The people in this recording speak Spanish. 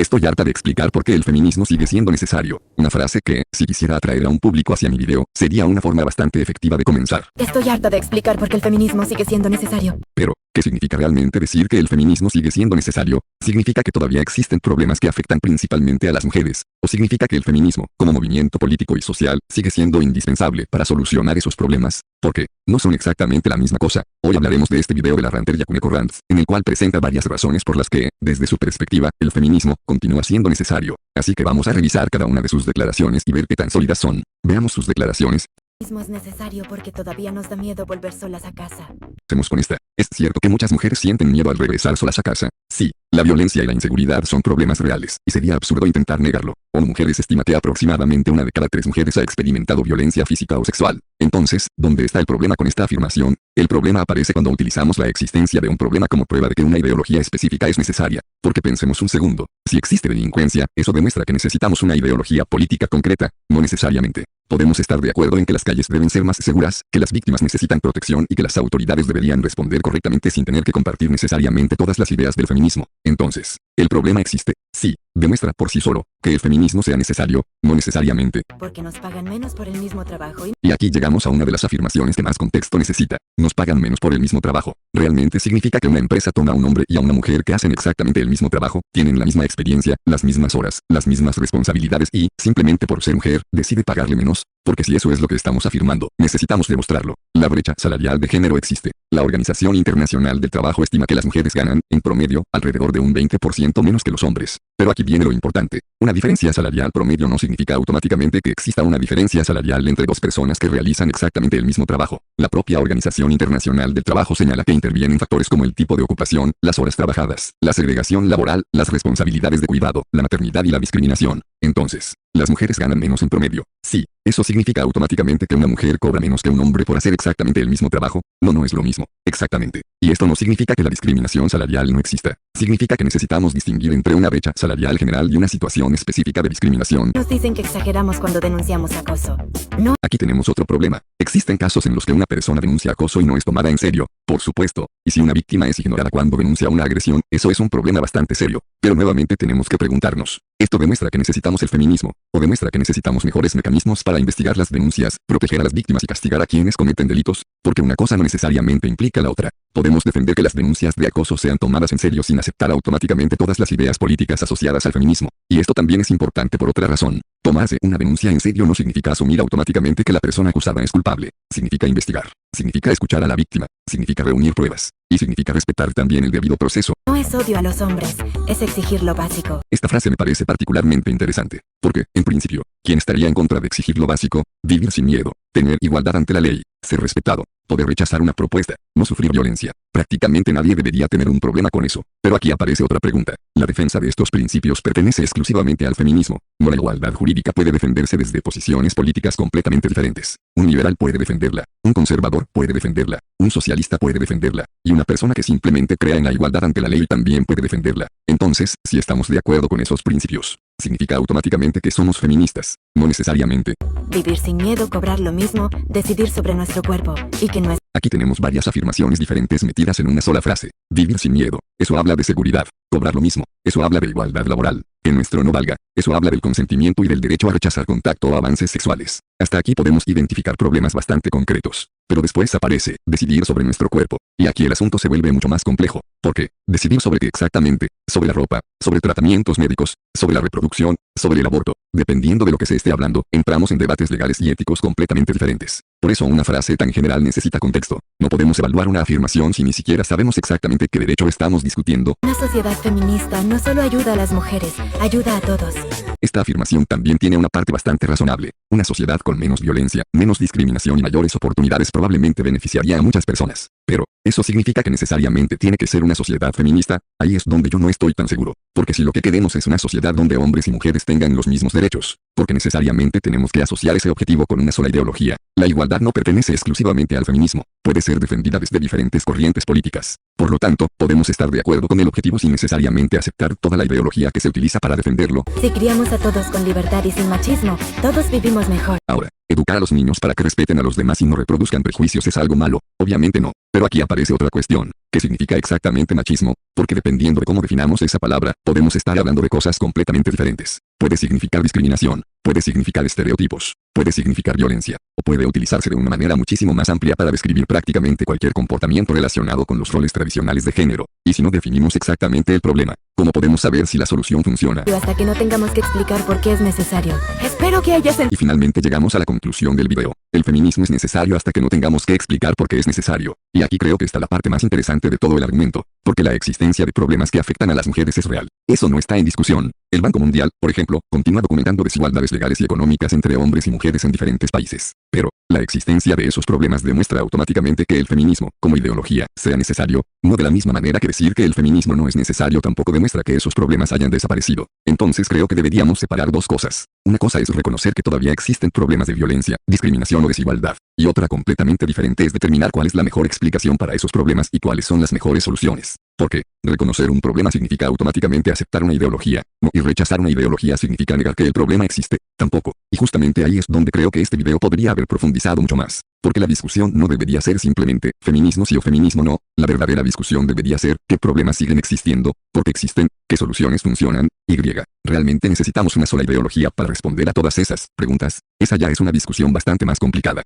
Estoy harta de explicar por qué el feminismo sigue siendo necesario. Una frase que, si quisiera atraer a un público hacia mi video, sería una forma bastante efectiva de comenzar. Estoy harta de explicar por qué el feminismo sigue siendo necesario. Pero, ¿qué significa realmente decir que el feminismo sigue siendo necesario? ¿Significa que todavía existen problemas que afectan principalmente a las mujeres? ¿O significa que el feminismo, como movimiento político y social, sigue siendo indispensable para solucionar esos problemas? Porque no son exactamente la misma cosa. Hoy hablaremos de este video de la ranter Yakuneko Rants, en el cual presenta varias razones por las que, desde su perspectiva, el feminismo continúa siendo necesario. Así que vamos a revisar cada una de sus declaraciones y ver qué tan sólidas son. Veamos sus declaraciones. El feminismo es necesario porque todavía nos da miedo volver solas a casa. Empecemos con esta. ¿Es cierto que muchas mujeres sienten miedo al regresar solas a casa? Sí, la violencia y la inseguridad son problemas reales, y sería absurdo intentar negarlo. ONU Mujeres estima que aproximadamente 1 de cada 3 mujeres ha experimentado violencia física o sexual. Entonces, ¿dónde está el problema con esta afirmación? El problema aparece cuando utilizamos la existencia de un problema como prueba de que una ideología específica es necesaria. Porque pensemos un segundo. Si existe delincuencia, eso demuestra que necesitamos una ideología política concreta, no necesariamente. Podemos estar de acuerdo en que las calles deben ser más seguras, que las víctimas necesitan protección y que las autoridades deberían responder correctamente sin tener que compartir necesariamente todas las ideas del feminismo. Entonces, ¿el problema existe? Sí, demuestra por sí solo que el feminismo sea necesario, no necesariamente. Porque nos pagan menos por el mismo trabajo Y aquí llegamos a una de las afirmaciones que más contexto necesita. Nos pagan menos por el mismo trabajo. ¿Realmente significa que una empresa toma a un hombre y a una mujer que hacen exactamente el mismo trabajo, tienen la misma experiencia, las mismas horas, las mismas responsabilidades y, simplemente por ser mujer, decide pagarle menos? Porque si eso es lo que estamos afirmando, necesitamos demostrarlo. La brecha salarial de género existe. La Organización Internacional del Trabajo estima que las mujeres ganan, en promedio, alrededor de un 20% menos que los hombres. Pero aquí viene lo importante. Una diferencia salarial promedio no significa automáticamente que exista una diferencia salarial entre dos personas que realizan exactamente el mismo trabajo. La propia Organización Internacional del Trabajo señala que intervienen factores como el tipo de ocupación, las horas trabajadas, la segregación laboral, las responsabilidades de cuidado, la maternidad y la discriminación. Entonces, ¿las mujeres ganan menos en promedio? Sí. ¿Eso significa automáticamente que una mujer cobra menos que un hombre por hacer exactamente el mismo trabajo? No, no es lo mismo. Exactamente. Y esto no significa que la discriminación salarial no exista. Significa que necesitamos distinguir entre una brecha salarial general y una situación específica de discriminación. nos dicen que exageramos cuando denunciamos acoso. No. Aquí tenemos otro problema. Existen casos en los que una persona denuncia acoso y no es tomada en serio, por supuesto, y si una víctima es ignorada cuando denuncia una agresión, eso es un problema bastante serio. Pero nuevamente tenemos que preguntarnos, ¿esto demuestra que necesitamos el feminismo? ¿O demuestra que necesitamos mejores mecanismos para investigar las denuncias, proteger a las víctimas y castigar a quienes cometen delitos? Porque una cosa no necesariamente implica la otra. Podemos defender que las denuncias de acoso sean tomadas en serio sin aceptar automáticamente todas las ideas políticas asociadas al feminismo. Y esto también es importante por otra razón. Tomarse una denuncia en serio no significa asumir automáticamente que la persona acusada es culpable. Significa investigar. Significa escuchar a la víctima. Significa reunir pruebas. Y significa respetar también el debido proceso. No es odio a los hombres, es exigir lo básico. Esta frase me parece particularmente interesante. Porque, en principio, ¿quién estaría en contra de exigir lo básico? Vivir sin miedo. Tener igualdad ante la ley. Ser respetado. Poder rechazar una propuesta. No sufrir violencia. Prácticamente nadie debería tener un problema con eso. Pero aquí aparece otra pregunta. La defensa de estos principios pertenece exclusivamente al feminismo. No, la igualdad jurídica puede defenderse desde posiciones políticas completamente diferentes. Un liberal puede defenderla. Un conservador puede defenderla. Un socialista puede defenderla. Y una persona que simplemente crea en la igualdad ante la ley también puede defenderla. Entonces, si estamos de acuerdo con esos principios, ¿significa automáticamente que somos feministas? No necesariamente. Vivir sin miedo, cobrar lo mismo, decidir sobre nuestro cuerpo, y que no es... Aquí tenemos varias afirmaciones diferentes metidas en una sola frase. Vivir sin miedo. Eso habla de seguridad. Cobrar lo mismo. Eso habla de igualdad laboral. Que nuestro no valga. Eso habla del consentimiento y del derecho a rechazar contacto o avances sexuales. Hasta aquí podemos identificar problemas bastante concretos. Pero después aparece, decidir sobre nuestro cuerpo. Y aquí el asunto se vuelve mucho más complejo. ¿Por qué? Decidir sobre qué exactamente. Sobre la ropa, sobre tratamientos médicos, sobre la reproducción, sobre el aborto. Dependiendo de lo que se esté hablando, entramos en debates legales y éticos completamente diferentes. Por eso una frase tan general necesita contexto. No podemos evaluar una afirmación si ni siquiera sabemos exactamente qué derecho estamos discutiendo. Una sociedad feminista no solo ayuda a las mujeres, ayuda a todos. Esta afirmación también tiene una parte bastante razonable. Una sociedad con menos violencia, menos discriminación y mayores oportunidades probablemente beneficiaría a muchas personas. Pero, ¿eso significa que necesariamente tiene que ser una sociedad feminista? Ahí es donde yo no estoy tan seguro. Porque si lo que queremos es una sociedad donde hombres y mujeres tengan los mismos derechos, porque necesariamente tenemos que asociar ese objetivo con una sola ideología. La igualdad no pertenece exclusivamente al feminismo, puede ser defendida desde diferentes corrientes políticas. Por lo tanto, podemos estar de acuerdo con el objetivo sin necesariamente aceptar toda la ideología que se utiliza para defenderlo. Si criamos a todos con libertad y sin machismo, todos vivimos mejor. Ahora, educar a los niños para que respeten a los demás y no reproduzcan prejuicios es algo malo. Obviamente no. Pero aquí aparece otra cuestión. ¿Qué significa exactamente machismo? Porque dependiendo de cómo definamos esa palabra, podemos estar hablando de cosas completamente diferentes. Puede significar discriminación, puede significar estereotipos, puede significar violencia, o puede utilizarse de una manera muchísimo más amplia para describir prácticamente cualquier comportamiento relacionado con los roles tradicionales de género. Y si no definimos exactamente el problema, ¿cómo podemos saber si la solución funciona? Hasta que no tengamos que explicar por qué es necesario. Espero que hayas Y finalmente llegamos a la conclusión del video. El feminismo es necesario hasta que no tengamos que explicar por qué es necesario. Y aquí creo que está la parte más interesante de todo el argumento, porque la existencia de problemas que afectan a las mujeres es real. Eso no está en discusión. El Banco Mundial, por ejemplo, continúa documentando desigualdades legales y económicas entre hombres y mujeres en diferentes países. Pero, la existencia de esos problemas demuestra automáticamente que el feminismo, como ideología, sea necesario, no de la misma manera que decir que el feminismo no es necesario tampoco demuestra que esos problemas hayan desaparecido. Entonces creo que deberíamos separar dos cosas. Una cosa es reconocer que todavía existen problemas de violencia, discriminación o desigualdad, y otra completamente diferente es determinar cuál es la mejor explicación para esos problemas y cuáles son las mejores soluciones. Porque, reconocer un problema significa automáticamente aceptar una ideología, no, y rechazar una ideología significa negar que el problema existe, tampoco. Y justamente ahí es donde creo que este video podría haber profundizado mucho más. Porque la discusión no debería ser simplemente, feminismo sí o feminismo no, la verdadera discusión debería ser, ¿qué problemas siguen existiendo? ¿Por qué existen? ¿Qué soluciones funcionan? Y, ¿realmente necesitamos una sola ideología para responder a todas esas preguntas? Esa ya es una discusión bastante más complicada.